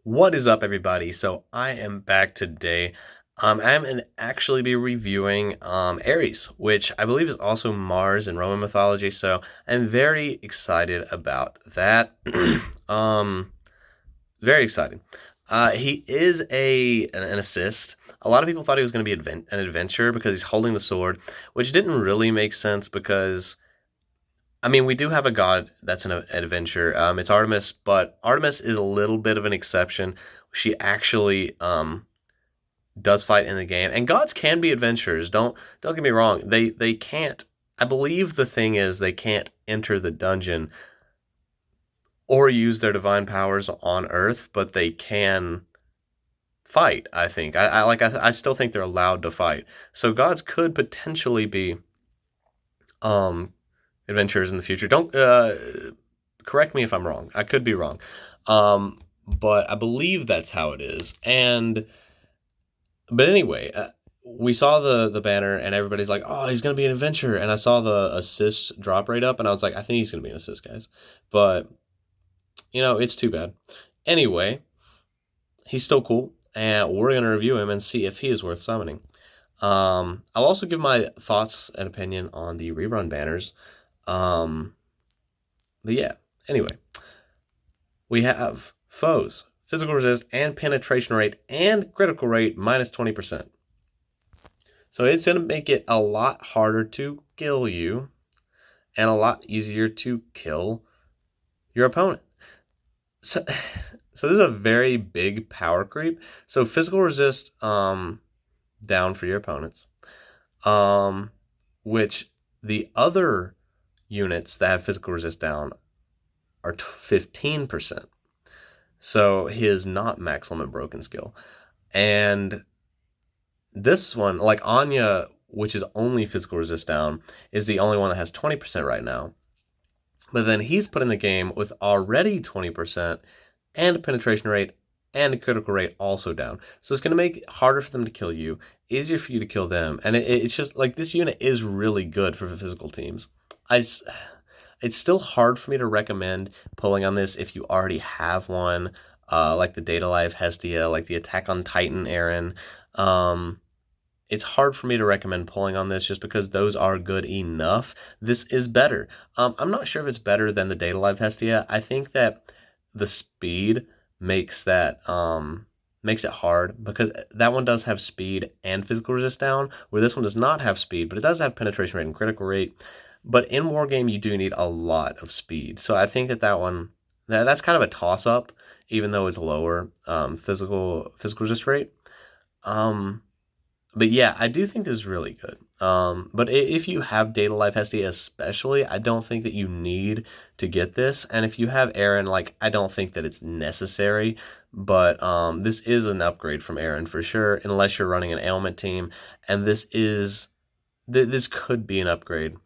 What is up, everybody? So I am back today. I'm going to actually be reviewing Ares, which I believe is also Mars in Roman mythology. So I'm very excited about that. um, very excited. He is an assist. A lot of people thought he was going to be an adventure because he's holding the sword, which didn't really make sense because I mean, we do have a god that's an adventure. It's Artemis, but Artemis is a little bit of an exception. She actually does fight in the game, and gods can be adventurers. Don't get me wrong. They can't. I believe the thing is they can't enter the dungeon or use their divine powers on Earth, but they can fight. I think. I still think they're allowed to fight. So gods could potentially be um adventures in the future. Don't correct me if I'm wrong. I could be wrong. But I believe that's how it is. But anyway, we saw the banner and everybody's like, "Oh, he's going to be an adventure." And I saw the assist drop rate up and I was like, "I think he's going to be an assist, guys." But, it's too bad. Anyway, he's still cool and we're going to review him and see if he is worth summoning. I'll also give my thoughts and opinion on the rerun banners. Um, but yeah, anyway, we have foes, physical resist, and penetration rate, and critical rate minus 20%. So it's going to make it a lot harder to kill you and a lot easier to kill your opponent. So, so this is a very big power creep. So physical resist down for your opponents, which the other units that have physical resist down are 15%. So he is not max limit broken skill. And this one, like Anya, which is only physical resist down, is the only one that has 20% right now. But then he's put in the game with already 20% and penetration rate and critical rate also down. So it's going to make it harder for them to kill you, easier for you to kill them. And it's just like this unit is really good for physical teams. It's still hard for me to recommend pulling on this if you already have one, like the Data Live Hestia, like the Attack on Titan Aaron. It's hard for me to recommend pulling on this just because those are good enough. This is better. I'm not sure if it's better than the Data Live Hestia. I think that the speed makes makes it hard because that one does have speed and physical resist down, where this one does not have speed, but it does have penetration rate and critical rate. But in Wargame, you do need a lot of speed. So I think that one, that's kind of a toss-up, even though it's lower physical resist rate. But yeah, I do think this is really good. But if you have Data Life SD especially, I don't think that you need to get this. And if you have Aaron, like, I don't think that it's necessary. But this is an upgrade from Aaron for sure, unless you're running an ailment team. And this could be an upgrade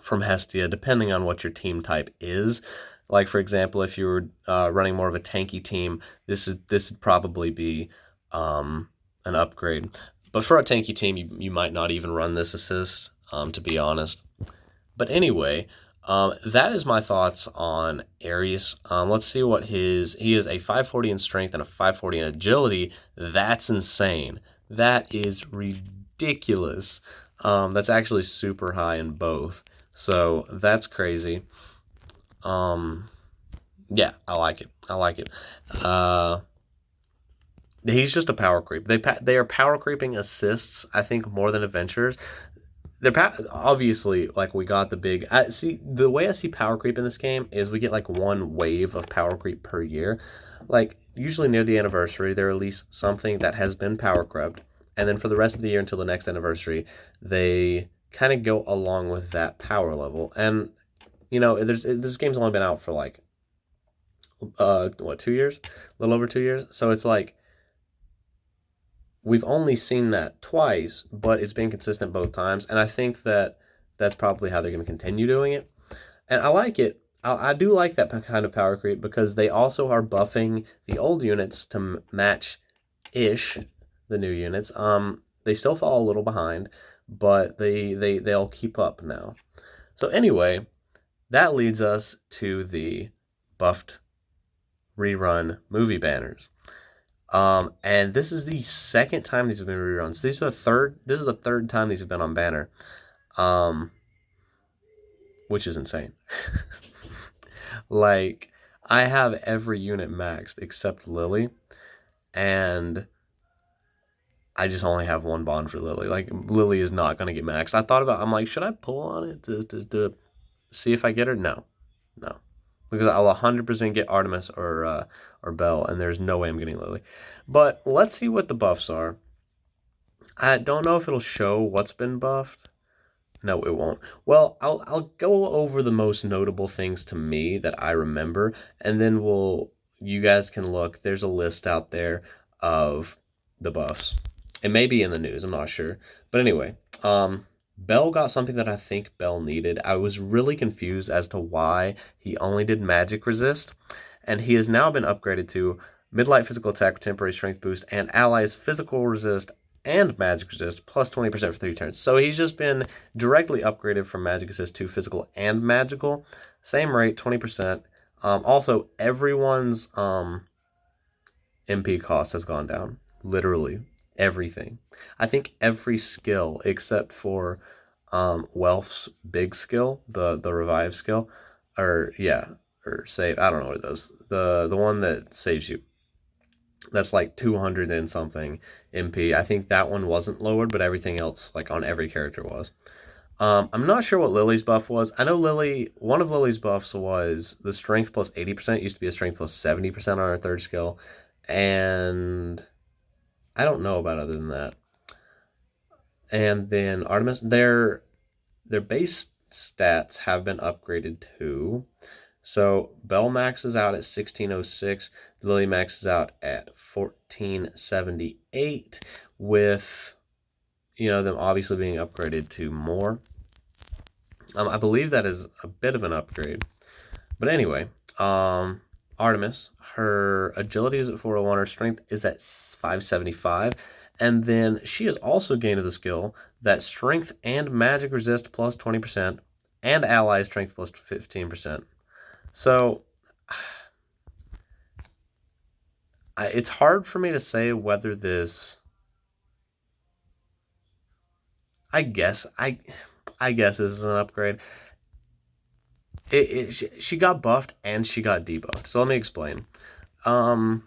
from Hestia, depending on what your team type is. Like, for example, if you were running more of a tanky team, this would probably be an upgrade. But for a tanky team, you might not even run this assist, to be honest. But anyway, that is my thoughts on Ares. Let's see what he is a 540 in strength and a 540 in agility. That's insane. That is ridiculous. That's actually super high in both. So that's crazy. Yeah, I like it. I like it. He's just a power creep. They are power creeping assists, I think, more than adventures. They're obviously, like, we got the big. See, the way I see power creep in this game is we get like one wave of power creep per year. Like, usually near the anniversary, they release something that has been power crept, and then for the rest of the year until the next anniversary, they kind of go along with that power level. And this game's only been out for like 2 years, a little over 2 years. So it's like we've only seen that twice, but it's been consistent both times, and I think that that's probably how they're going to continue doing it. And I like it. I do like that kind of power creep because they also are buffing the old units to match ish the new units. They still fall a little behind, but they'll keep up now. So anyway, that leads us to the buffed Rerun movie banners. And this is the second time these have been reruns. This is the third time these have been on banner. Which is insane. Like, I have every unit maxed except Lily, and I just only have one bond for Lily. Like, Lily is not going to get maxed. I'm like, should I pull on it to see if I get her? No. Because I'll 100% get Artemis or Belle, and there's no way I'm getting Lily. But let's see what the buffs are. I don't know if it'll show what's been buffed. No, it won't. Well, I'll go over the most notable things to me that I remember, and then you guys can look. There's a list out there of the buffs. It may be in the news, I'm not sure. But anyway, Bell got something that I think Bell needed. I was really confused as to why he only did magic resist, and he has now been upgraded to midlight physical attack with temporary strength boost and allies physical resist and magic resist plus 20% for 3 turns. So he's just been directly upgraded from magic resist to physical and magical. Same rate, 20%. Also, everyone's MP cost has gone down. Literally everything. I think every skill except for Welf's big skill, the revive skill, or save. I don't know what it does. The one that saves you. That's like 200 and something MP. I think that one wasn't lowered, but everything else, like on every character, was. I'm not sure what Lily's buff was. I know one of Lily's buffs was the strength plus 80%. It used to be a strength plus 70% on her third skill. And I don't know about other than that. And then Artemis, their base stats have been upgraded too. So Bell maxes out at 1606. Lily maxes out at 1478 with, them obviously being upgraded to more. I believe that is a bit of an upgrade. But anyway, Artemis, her agility is at 401, her strength is at 575, and then she has also gained the skill that strength and magic resist plus 20%, and ally strength plus 15%. So, it's hard for me to say whether this... I guess this is an upgrade. She got buffed and she got debuffed. So let me explain. The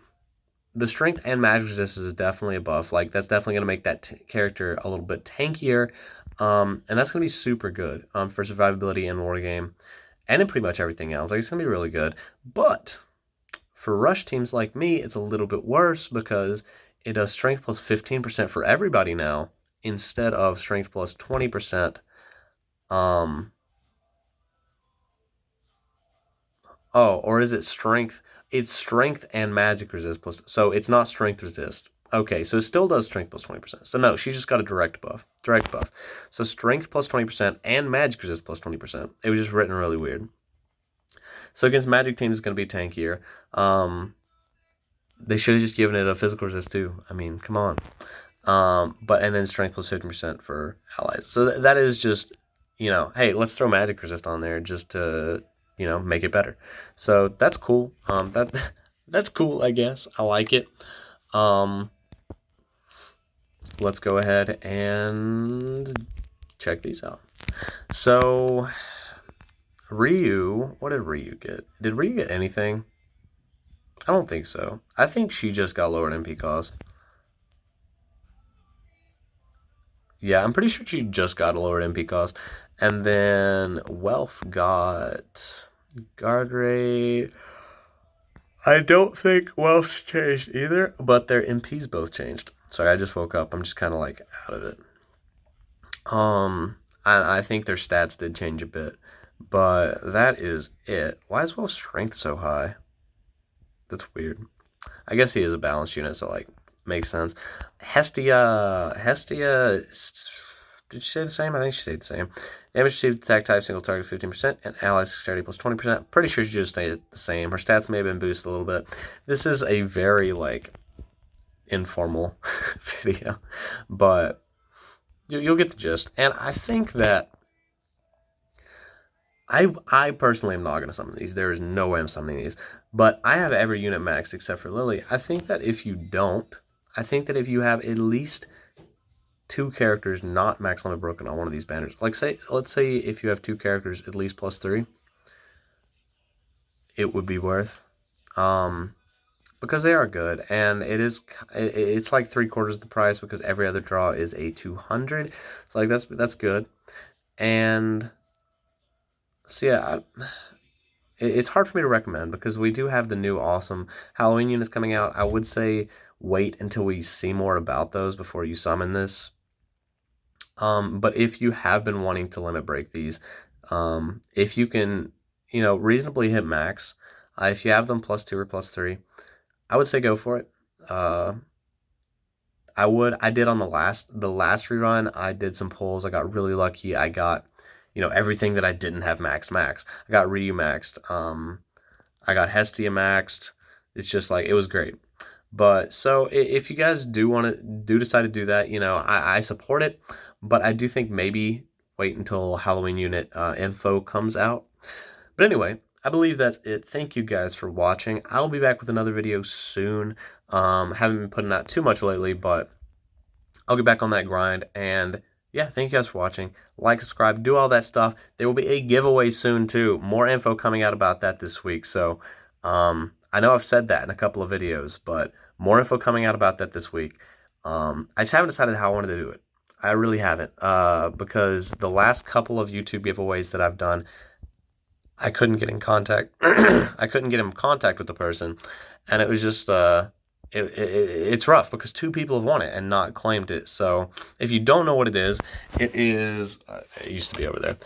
strength and magic resistance is definitely a buff. Like, that's definitely going to make that character a little bit tankier. And that's going to be super good for survivability in Wargame and in pretty much everything else. Like, it's going to be really good. But for rush teams like me, it's a little bit worse because it does strength plus 15% for everybody now instead of strength plus 20%. Or is it strength? It's strength and magic resist plus. So it's not strength resist. Okay, so it still does strength plus 20%. So no, she just got a direct buff. So strength plus 20% and magic resist plus 20%. It was just written really weird. So against magic teams, it's going to be tankier. They should have just given it a physical resist too. I mean, come on. And then strength plus 15% for allies. So that is just, hey, let's throw magic resist on there just to, make it better. So that's cool. That's cool, I guess. I like it. Let's go ahead and check these out. So Ryu, what did Ryu get? Did Ryu get anything? I don't think so. I think she just got lowered MP cost. Yeah, I'm pretty sure she just got a lowered MP cost. And then Welf got guard rate. I don't think Welf's changed either, but their MPs both changed. Sorry, I just woke up. I'm just kind of like out of it. I think their stats did change a bit, but that is it. Why is Welf's strength so high? That's weird. I guess he is a balanced unit, so makes sense. Hestia, did she say the same? I think she stayed the same. Damage received, attack type, single target 15%, and ally dexterity plus 20%. Pretty sure she just stayed the same. Her stats may have been boosted a little bit. This is a very, informal video, but you'll get the gist. And I think that I personally am not going to summon these. There is no way I'm summoning these. But I have every unit maxed except for Lily. I think that if you don't, I think that if you have at least two characters not max limit broken on one of these banners, like let's say if you have two characters at least +3, it would be worth. Because they are good, and it's like 3/4 of the price because every other draw is a 200. So like that's good, and so yeah, it's hard for me to recommend because we do have the new awesome Halloween units coming out. I would say wait until we see more about those before you summon this. But if you have been wanting to limit break these, if you can, reasonably hit max, if you have them +2 or +3, I would say go for it. I did on the last rerun. I did some pulls. I got really lucky. I got, everything that I didn't have max. I got Ryu maxed. I got Hestia maxed. It's just like, it was great. But so if you guys do decide to do that, I support it. But I do think maybe wait until Halloween unit info comes out. But anyway, I believe that's it. Thank you guys for watching. I'll be back with another video soon. Haven't been putting out too much lately, but I'll get back on that grind. And yeah, thank you guys for watching. Like, subscribe, do all that stuff. There will be a giveaway soon too. More info coming out about that this week. So I know I've said that in a couple of videos, but more info coming out about that this week. I just haven't decided how I wanted to do it. I really haven't, because the last couple of YouTube giveaways that I've done, I couldn't get in contact. I couldn't get in contact with the person, and it was just it's rough because two people have won it and not claimed it. So if you don't know what it is, it used to be over there.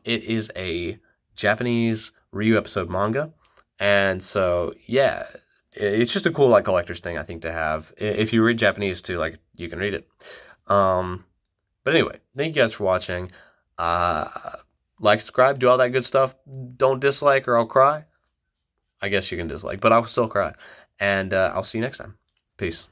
It is a Japanese Ryu episode manga, and so yeah, it's just a cool like collector's thing I think to have. If you read Japanese too, like you can read it. But anyway, thank you guys for watching. Like, subscribe, do all that good stuff. Don't dislike or I'll cry. I guess you can dislike, but I'll still cry. And I'll see you next time. Peace.